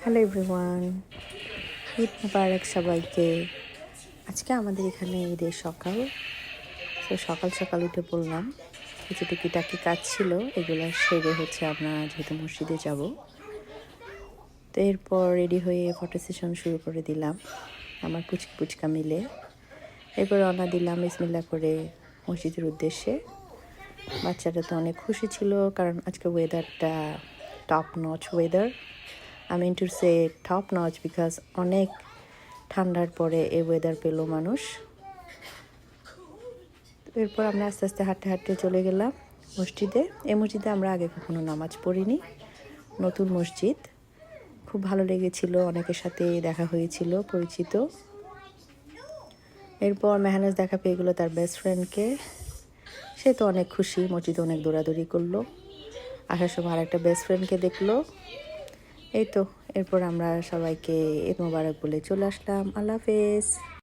Hello everyone, Eid মুবারক সবাইকে। আজকে আমাদের এখানে ঈদের সকাল, তো সকাল সকাল উঠে পড়লাম, কিছু টুকিটাকি কাজ ছিল, এগুলো সেরে আমরা যেহেতু মসজিদে যাব, তো এরপর রেডি হয়ে ফটো সেশন শুরু করে দিলাম আমার পুচকা মিলে। এরপর রওনা দিলাম বিসমিল্লাহ করে মসজিদের উদ্দেশ্যে। বাচ্চাটা তো অনেক খুশি ছিল, কারণ আজকে ওয়েদারটা top notch weather. I mean to say top notch because অনেক ঠান্ডার পরে এই ওয়েদার পেল মানুষ। এরপর আমরা আস্তে আস্তে হাঁটতে হাঁটতে চলে গেলাম মসজিদে। এই মসজিদে আমরা আগে কখনো নামাজ পড়িনি, নতুন মসজিদ, খুব ভালো লেগেছিল, অনেকের সাথে দেখা হয়েছিল পরিচিত। এরপর মেহনাজ দেখা পেয়ে গেলো তার বেস্ট ফ্রেন্ডকে, সে তো অনেক খুশি, মসজিদে অনেক দৌড়াদৌড়ি করলো, আসার সময় আর একটা বেস্ট ফ্রেন্ডকে দেখলো। এই তো এরপর আমরা সবাইকে ঈদ মোবারক বলে চলে আসলাম। আল্লাহ হাফেজ।